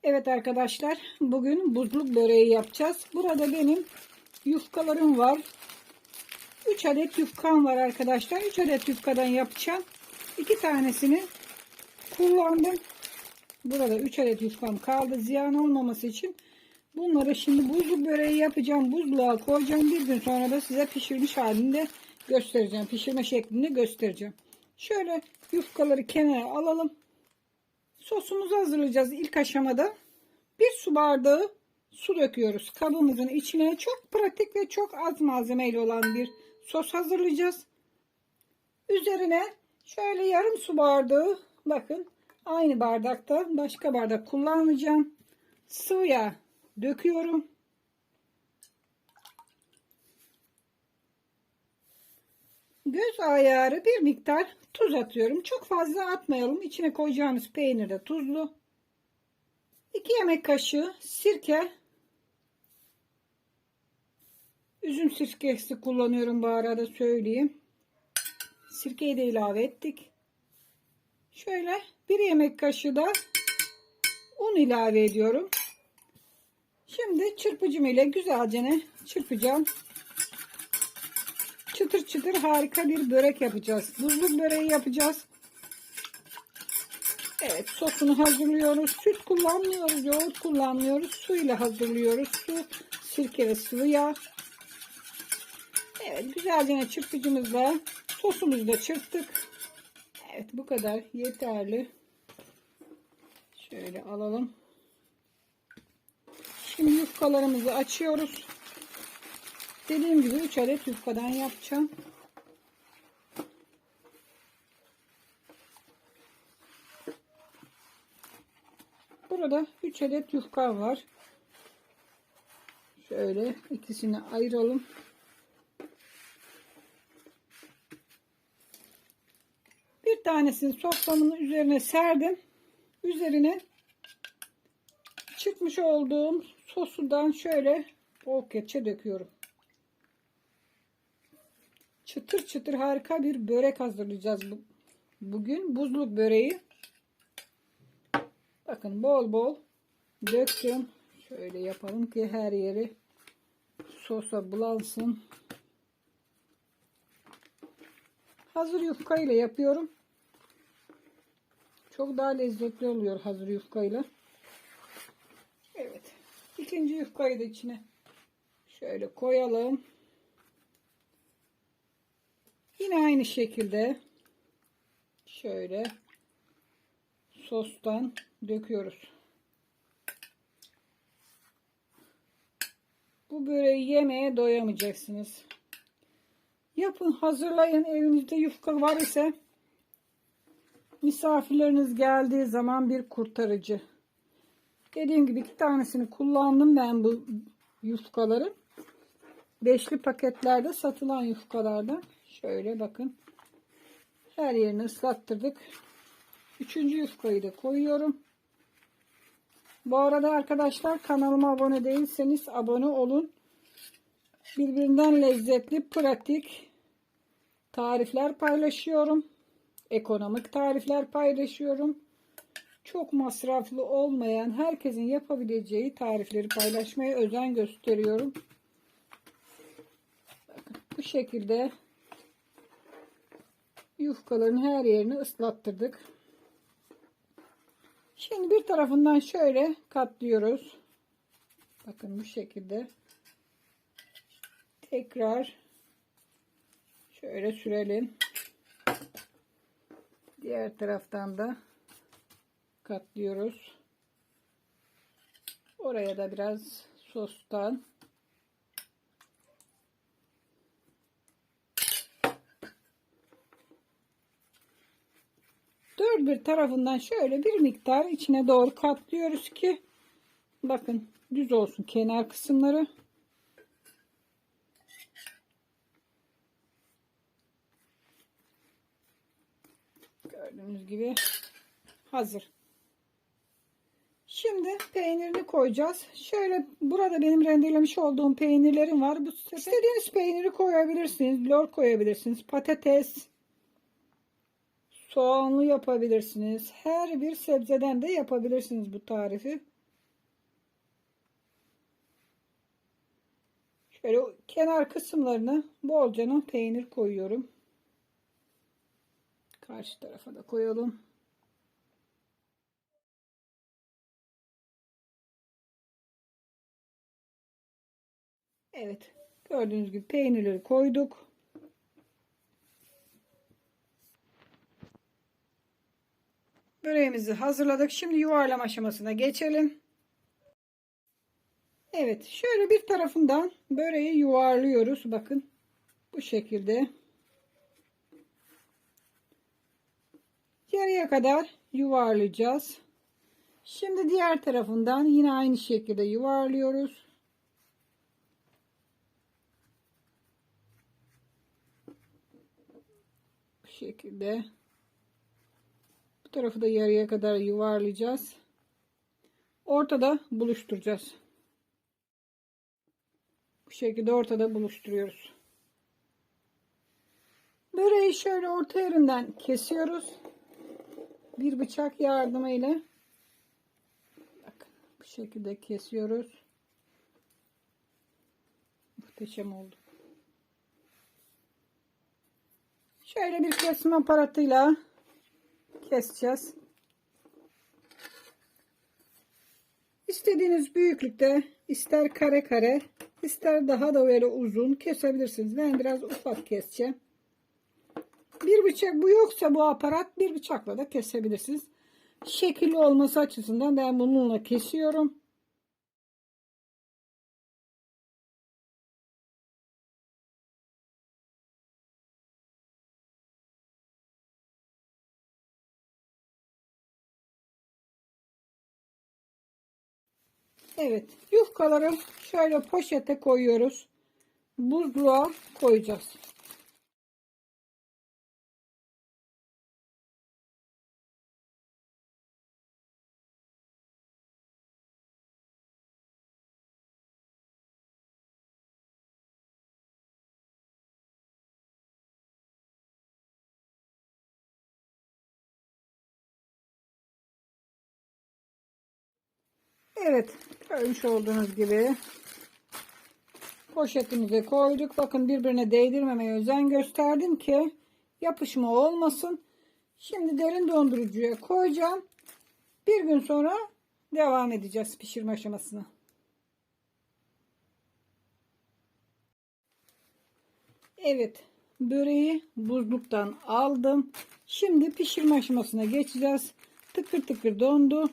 Evet arkadaşlar, bugün buzluk böreği yapacağız. Burada benim yufkalarım var. 3 adet yufkam var arkadaşlar. 3 adet yufkadan yapacağım. 2 tanesini kullandım. Burada 3 adet yufkam kaldı. Ziyan olmaması için bunları şimdi buzluk böreği yapacağım. Buzluğa koyacağım. Bir gün sonra da size pişirmiş halinde göstereceğim. Pişirme şeklinde göstereceğim. Şöyle yufkaları kenara alalım. Sosumuzu hazırlayacağız ilk aşamada. Bir su bardağı su döküyoruz. Kabımızın içine çok pratik ve çok az malzemeyle olan bir sos hazırlayacağız. Üzerine şöyle yarım su bardağı, bakın aynı bardakta başka bardak kullanacağım, sıvı yağ döküyorum. Göz ayarı bir miktar tuz atıyorum. Çok fazla atmayalım. İçine koyacağımız peynir de tuzlu. 2 yemek kaşığı sirke. Üzüm sirkesi kullanıyorum, bu arada söyleyeyim. Sirkeyi de ilave ettik. Şöyle 1 yemek kaşığı da un ilave ediyorum. Şimdi çırpıcım ile güzelce çırpacağım. Çıtır çıtır harika bir börek yapacağız. Buzluk böreği yapacağız. Evet, sosunu hazırlıyoruz. Süt kullanmıyoruz, yoğurt kullanmıyoruz. Su ile hazırlıyoruz. Su, sirke ve sıvı yağ. Evet, güzelce çırpıcımızla sosumuzu da çırptık. Evet, bu kadar yeterli. Şöyle alalım. Şimdi yufkalarımızı açıyoruz. Dediğim gibi 3 adet yufkadan yapacağım. Burada 3 adet yufka var. Şöyle ikisini ayıralım. Bir tanesini soframın üzerine serdim. Üzerine çıkmış olduğum sosudan şöyle bol kepçe döküyorum. Çıtır çıtır harika bir börek hazırlayacağız bugün. Buzluk böreği. Bakın bol bol döktüm. Şöyle yapalım ki her yeri sosa bulansın. Hazır yufka ile yapıyorum. Çok daha lezzetli oluyor hazır yufka ile. Evet. İkinci yufkayı da içine şöyle koyalım. Yine aynı şekilde şöyle sostan döküyoruz. Bu böreği yemeye doyamayacaksınız. Yapın, hazırlayın. Evinizde yufka var ise misafirleriniz geldiği zaman bir kurtarıcı. Dediğim gibi 2 tanesini kullandım ben bu yufkaları. Beşli paketlerde satılan yufkalardan. Şöyle bakın. Her yerini ıslattırdık. 3. yufkayı da koyuyorum. Bu arada arkadaşlar, kanalıma abone değilseniz abone olun. Birbirinden lezzetli, pratik tarifler paylaşıyorum. Ekonomik tarifler paylaşıyorum. Çok masraflı olmayan, herkesin yapabileceği tarifleri paylaşmaya özen gösteriyorum. Bakın, bu şekilde yufkaların her yerini ıslattırdık. Şimdi bir tarafından şöyle katlıyoruz. Bakın bu şekilde. Tekrar şöyle sürelim. Diğer taraftan da katlıyoruz. Oraya da biraz sostan. Dört bir tarafından şöyle bir miktar içine doğru katlıyoruz ki bakın düz olsun kenar kısımları. Gördüğünüz gibi hazır. Şimdi peynirini koyacağız. Şöyle burada benim rendelemiş olduğum peynirlerim var. Bu istediğiniz peyniri koyabilirsiniz. Lor koyabilirsiniz. Patates, soğanlı yapabilirsiniz. Her bir sebzeden de yapabilirsiniz bu tarifi. Şöyle kenar kısımlarına bolca peynir koyuyorum. Karşı tarafa da koyalım. Evet. Gördüğünüz gibi peynirleri koyduk. Böreğimizi hazırladık. Şimdi yuvarlama aşamasına geçelim. Evet. Şöyle bir tarafından böreği yuvarlıyoruz. Bakın. Bu şekilde. Yarıya kadar yuvarlayacağız. Şimdi diğer tarafından yine aynı şekilde yuvarlıyoruz. Bu şekilde. Bu tarafı da yarıya kadar yuvarlayacağız. Ortada buluşturacağız. Bu şekilde ortada buluşturuyoruz. Böreği şöyle orta yerinden kesiyoruz. Bir bıçak yardımıyla. Bakın bu şekilde kesiyoruz. Muhteşem oldu. Şöyle bir kesim aparatıyla keseceğiz. İstediğiniz büyüklükte, ister kare kare, ister daha da böyle uzun kesebilirsiniz. Ben biraz ufak keseceğim. Bir bıçak bu yoksa bu aparat bir bıçakla da kesebilirsiniz. Şekilli olması açısından ben bununla kesiyorum. Evet, yufkaları şöyle poşete koyuyoruz. Buzluğa koyacağız. Evet, görmüş olduğunuz gibi poşetimize koyduk. Bakın birbirine değdirmemeye özen gösterdim ki yapışma olmasın. Şimdi derin dondurucuya koyacağım. Bir gün sonra devam edeceğiz pişirme aşamasına. Evet, böreği buzluktan aldım. Şimdi pişirme aşamasına geçeceğiz. Tıkır tıkır dondu.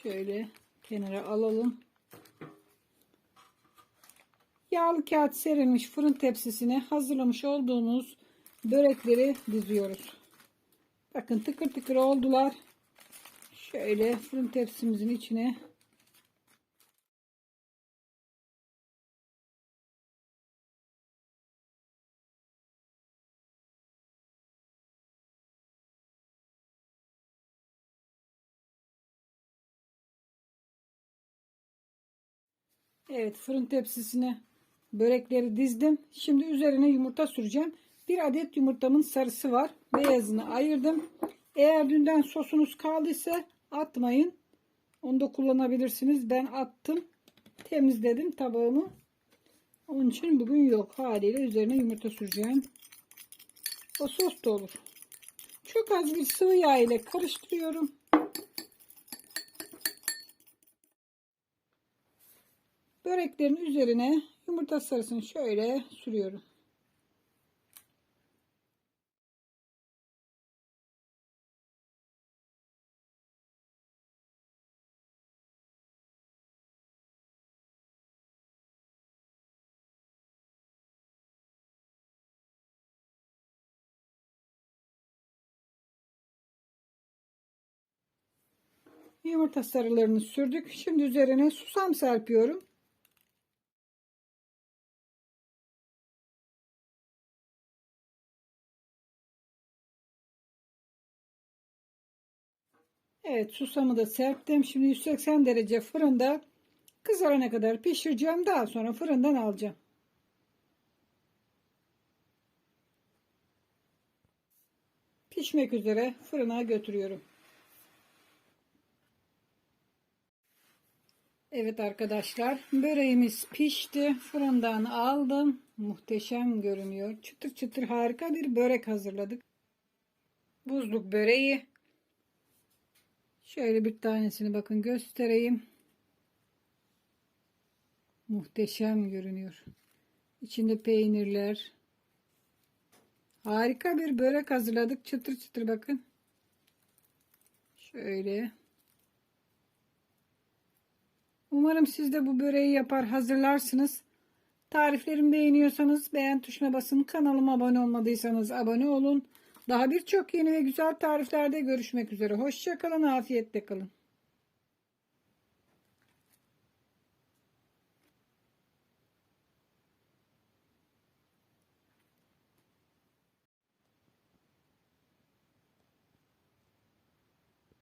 Şöyle kenara alalım. Yağlı kağıt serilmiş fırın tepsisine hazırlamış olduğumuz börekleri diziyoruz. Bakın tıkır tıkır oldular. Şöyle fırın tepsimizin içine evet fırın tepsisine börekleri dizdim. Şimdi üzerine yumurta süreceğim. Bir adet yumurtamın sarısı var. Beyazını ayırdım. Eğer dünden sosunuz kaldıysa atmayın. Onu da kullanabilirsiniz. Ben attım. Temizledim tabağımı. Onun için bugün yok. Haliyle üzerine yumurta süreceğim. O sos da olur. Çok az bir sıvı yağ ile karıştırıyorum. Böreklerin üzerine yumurta sarısını şöyle sürüyorum. Yumurta sarılarını sürdük. Şimdi üzerine susam serpiyorum. Evet, susamı da serptim. Şimdi 180 derece fırında kızarana kadar pişireceğim. Daha sonra fırından alacağım. Pişmek üzere fırına götürüyorum. Evet arkadaşlar, böreğimiz pişti. Fırından aldım. Muhteşem görünüyor. Çıtır çıtır harika bir börek hazırladık. Buzluk böreği. Şöyle bir tanesini bakın göstereyim. Muhteşem görünüyor. İçinde peynirler. Harika bir börek hazırladık. Çıtır çıtır bakın. Şöyle. Umarım siz de bu böreği yapar hazırlarsınız. Tariflerimi beğeniyorsanız beğen tuşuna basın. Kanalıma abone olmadıysanız abone olun. Daha birçok yeni ve güzel tariflerde görüşmek üzere. Hoşça kalın, afiyetle kalın.